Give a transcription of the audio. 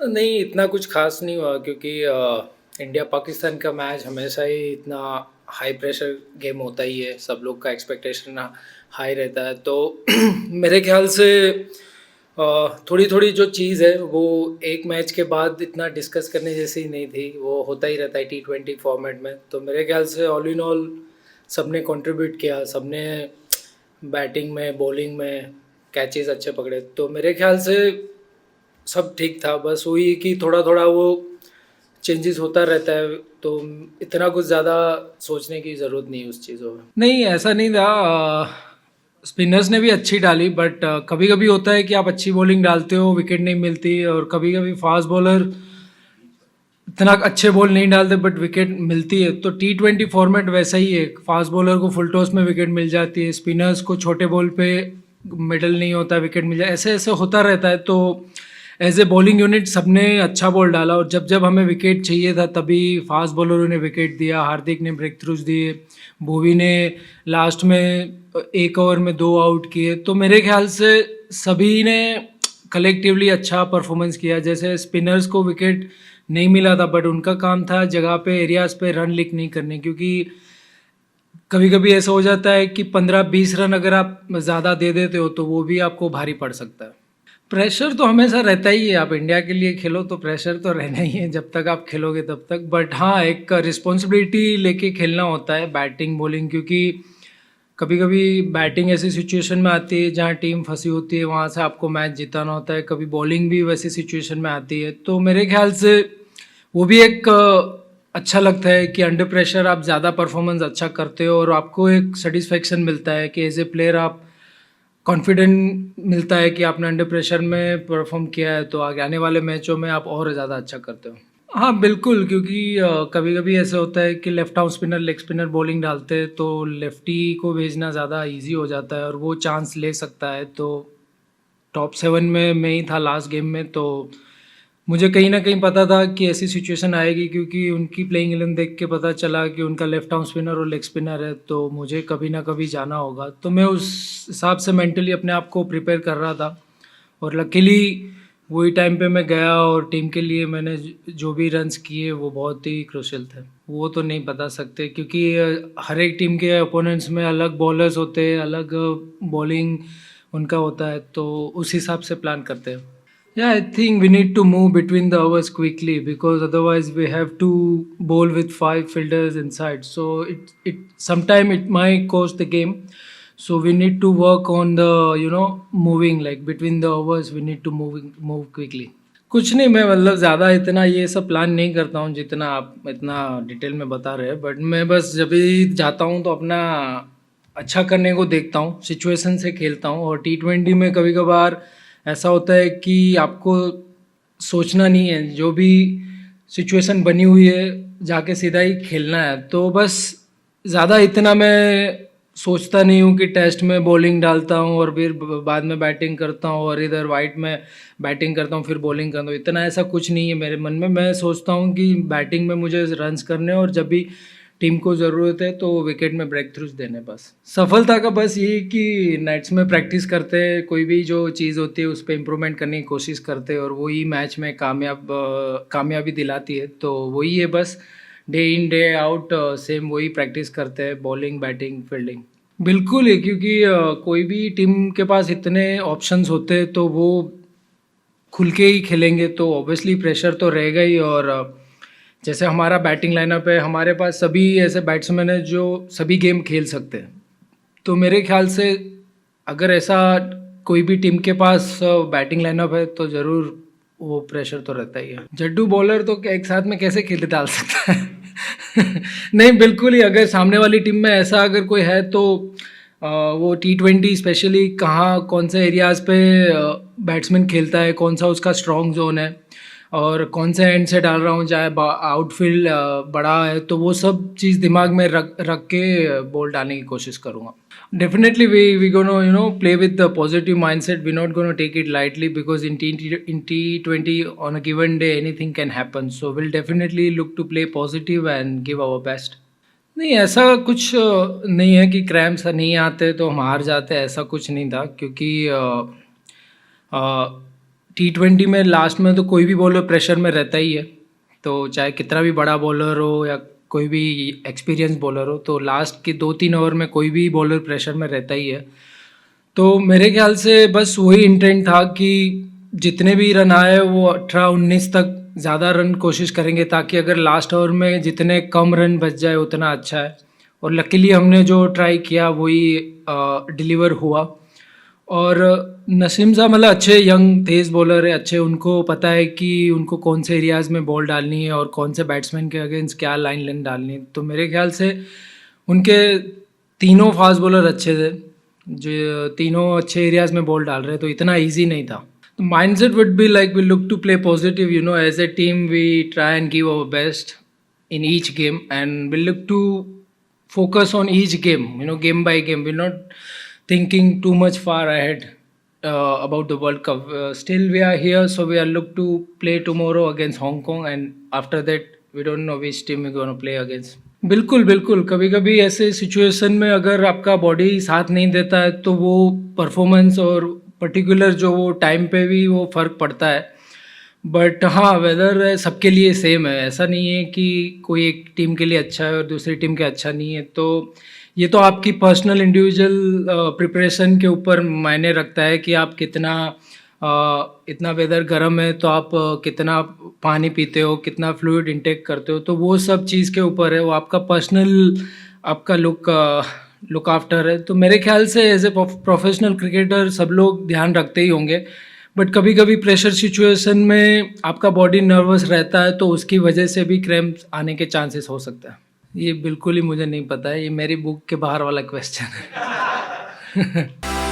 नहीं, इतना कुछ खास नहीं हुआ क्योंकि इंडिया पाकिस्तान का मैच हमेशा ही इतना हाई प्रेशर गेम होता ही है। सब लोग का एक्सपेक्टेशन हाई रहता है, तो मेरे ख्याल से थोड़ी थोड़ी जो चीज़ है वो एक मैच के बाद इतना डिस्कस करने जैसी नहीं थी। वो होता ही रहता है T20 फॉर्मेट में। तो मेरे ख्याल से ऑल इन ऑल सबने कंट्रीब्यूट किया, सबने बैटिंग में, बॉलिंग में कैचेस अच्छे पकड़े, तो मेरे ख्याल से सब ठीक था। बस वही कि थोड़ा थोड़ा वो चेंजेस होता रहता है, तो इतना कुछ ज़्यादा सोचने की ज़रूरत नहीं है उस चीज़ों में। नहीं, ऐसा नहीं था। स्पिनर्स ने भी अच्छी डाली, बट कभी कभी होता है कि आप अच्छी बॉलिंग डालते हो, विकेट नहीं मिलती, और कभी कभी फास्ट बॉलर इतना अच्छे बॉल नहीं डालते बट विकेट मिलती है। तो T20 फॉर्मेट वैसा ही है, फास्ट बॉलर को फुल टॉस में विकेट मिल जाती है, स्पिनर्स को छोटे बॉल पे मिडल नहीं होता, विकेट मिल जाए, ऐसे ऐसे होता रहता है। तो एज ए बॉलिंग यूनिट सबने अच्छा बॉल डाला, और जब जब हमें विकेट चाहिए था तभी फास्ट बॉलरों ने विकेट दिया। हार्दिक ने ब्रेक थ्रूज दिए, भुवी ने लास्ट में एक ओवर में 2 आउट किए। तो मेरे ख्याल से सभी ने कलेक्टिवली अच्छा परफॉर्मेंस किया। जैसे स्पिनर्स को विकेट नहीं मिला था, बट उनका काम था जगह पे, एरियाज पे रन लीक नहीं करने, क्योंकि कभी कभी ऐसा हो जाता है कि 15-20 रन अगर आप ज़्यादा दे देते हो तो वो भी आपको भारी पड़ सकता है। प्रेशर तो हमेशा रहता ही है, आप इंडिया के लिए खेलो तो प्रेशर तो रहना ही है, जब तक आप खेलोगे तब तक। बट हाँ, एक रिस्पॉन्सिबिलिटी लेके खेलना होता है, बैटिंग बॉलिंग, क्योंकि कभी कभी बैटिंग ऐसी सिचुएशन में आती है जहाँ टीम फंसी होती है, वहाँ से आपको मैच जिताना होता है। कभी बॉलिंग भी वैसी सिचुएशन में आती है, तो मेरे ख्याल से वो भी एक अच्छा लगता है कि अंडर प्रेशर आप ज़्यादा परफॉर्मेंस अच्छा करते हो, और आपको एक सेटिस्फेक्शन मिलता है कि एज ए प्लेयर आप कॉन्फिडेंट मिलता है कि आपने अंडर प्रेशर में परफॉर्म किया है, तो आगे आने वाले मैचों में आप और ज़्यादा अच्छा करते हो। हाँ बिल्कुल, क्योंकि कभी कभी ऐसा होता है कि left arm spinner, leg spinner bowling डालते हैं, तो लेफ्टी को भेजना ज़्यादा इजी हो जाता है और वो चांस ले सकता है। तो टॉप 7 में मैं ही था लास्ट गेम में, तो मुझे कहीं ना कहीं पता था कि ऐसी सिचुएशन आएगी, क्योंकि उनकी प्लेइंग 11 देख के पता चला कि उनका लेफ्ट आर्म स्पिनर और लेग स्पिनर है, तो मुझे कभी ना कभी जाना होगा। तो मैं उस हिसाब से मेंटली अपने आप को प्रिपेयर कर रहा था, और लकीली वही टाइम पे मैं गया, और टीम के लिए मैंने जो भी रन्स किए वो बहुत ही क्रूशियल थे। वो तो नहीं बता सकते, क्योंकि हर एक टीम के अपोनेंट्स में अलग बॉलर्स होते हैं, अलग बॉलिंग उनका होता है, तो उस हिसाब से प्लान करते हैं। Yeah, I think we need to move between the overs quickly, because otherwise we have to bowl with 5 fielders inside. So it sometime it might cost the game. So we need to work on the moving, like between the overs we need to move quickly. कुछ नहीं, मैं मतलब ज़्यादा इतना ये सब plan नहीं करता हूँ जितना आप इतना डिटेल में बता रहे हैं। बट मैं बस जब भी जाता हूँ तो अपना अच्छा करने को देखता हूँ, सिचुएशन से खेलता हूँ। और T20 में कभी कभार ऐसा होता है कि आपको सोचना नहीं है, जो भी सिचुएशन बनी हुई है जाके सीधा ही खेलना है। तो बस ज़्यादा इतना मैं सोचता नहीं हूँ कि टेस्ट में बॉलिंग डालता हूँ और फिर बाद में बैटिंग करता हूँ, और इधर वाइट में बैटिंग करता हूँ फिर बॉलिंग करता हूँ। इतना ऐसा कुछ नहीं है मेरे मन में। मैं सोचता हूँ कि बैटिंग में मुझे रन्स करने हैं, और जब भी टीम को ज़रूरत है तो विकेट में ब्रेक थ्रूज देने। बस सफलता का बस यही कि नाइट्स में प्रैक्टिस करते हैं, कोई भी जो चीज़ होती है उस पर इम्प्रूवमेंट करने की कोशिश करते हैं, और वही मैच में कामयाबी दिलाती है। तो वही है बस, day in day out same वही प्रैक्टिस करते हैं, बॉलिंग, बैटिंग, फील्डिंग। बिल्कुल है, क्योंकि कोई भी टीम के पास इतने ऑप्शंस होते हैं तो वो खुल के ही खेलेंगे, तो ऑब्वियसली प्रेशर तो रहेगा ही। और जैसे हमारा बैटिंग लाइनअप है, हमारे पास सभी ऐसे बैट्समैन हैं जो सभी गेम खेल सकते हैं। तो मेरे ख्याल से अगर ऐसा कोई भी टीम के पास बैटिंग लाइनअप है तो ज़रूर वो प्रेशर तो रहता ही है। जड्डू बॉलर तो एक साथ में कैसे खेल डाल सकता है? नहीं, बिल्कुल ही, अगर सामने वाली टीम में ऐसा अगर कोई है तो वो T20 स्पेशली कहाँ कौन से एरियाज़ पे बैट्समैन खेलता है, कौन सा उसका स्ट्रॉन्ग जोन है, और कौन से एंड से डाल रहा हूँ, चाहे आउटफील्ड बड़ा है, तो वो सब चीज़ दिमाग में रख रख के बॉल डालने की कोशिश करूँगा। Definitely, we gonna play with the positive mindset. We're not gonna take it lightly, because in T20 on a given day anything can happen. So we'll definitely look to play positive and give our best. नहीं, ऐसा कुछ नहीं है कि cramps नहीं आते तो हम हार जाते, ऐसा कुछ नहीं था। क्योंकि T20 में लास्ट में तो कोई भी बॉलर प्रेशर में रहता ही है, तो चाहे कितना भी बड़ा बॉलर हो या कोई भी एक्सपीरियंस बॉलर हो, तो लास्ट के 2-3 ओवर में कोई भी बॉलर प्रेशर में रहता ही है। तो मेरे ख्याल से बस वही इंटेंट था कि जितने भी रन आए वो 18-19 तक ज़्यादा रन कोशिश करेंगे, ताकि अगर लास्ट ओवर में जितने कम रन बच जाए उतना अच्छा है। और लकीली हमने जो ट्राई किया वही डिलीवर हुआ। और नसीम साहब मतलब अच्छे यंग तेज़ बॉलर है, अच्छे, उनको पता है कि उनको कौन से एरियाज़ में बॉल डालनी है और कौन से बैट्समैन के अगेंस्ट क्या लाइन लेन डालनी है। तो मेरे ख्याल से उनके तीनों फास्ट बॉलर अच्छे थे, जो तीनों अच्छे एरियाज़ में बॉल डाल रहे हैं, तो इतना ईजी नहीं था। Mindset would be like we look to play positive, you know, as a team we try and give our best in each game, and we'll look to focus on each game, you know, game by game. We're not thinking too much far ahead about the World Cup. Still we are here, so we are look to play tomorrow against Hong Kong, and after that we don't know which team we're going to play against. बिल्कुल बिल्कुल, कभी कभी ऐसे situation में अगर आपका body साथ नहीं देता है तो वो परफॉर्मेंस और पर्टिकुलर जो वो टाइम पे भी वो फ़र्क पड़ता है। बट हाँ, वेदर सबके लिए सेम है, ऐसा नहीं है कि कोई एक टीम के लिए अच्छा है और दूसरी टीम के अच्छा नहीं है। तो ये तो आपकी पर्सनल इंडिविजुअल प्रिपरेशन के ऊपर मायने रखता है कि आप कितना इतना वेदर गर्म है तो आप कितना पानी पीते हो, कितना फ्लूइड इंटेक करते हो, तो वो सब चीज़ के ऊपर है, वो आपका पर्सनल आपका लुक आफ्टर है। तो मेरे ख्याल से एज ए प्रोफेशनल क्रिकेटर सब लोग ध्यान रखते ही होंगे, बट कभी कभी प्रेशर सिचुएशन में आपका बॉडी नर्वस रहता है, तो उसकी वजह से भी क्रैम्प्स आने के चांसेस हो सकता है। ये बिल्कुल ही मुझे नहीं पता है, ये मेरी बुक के बाहर वाला क्वेश्चन है।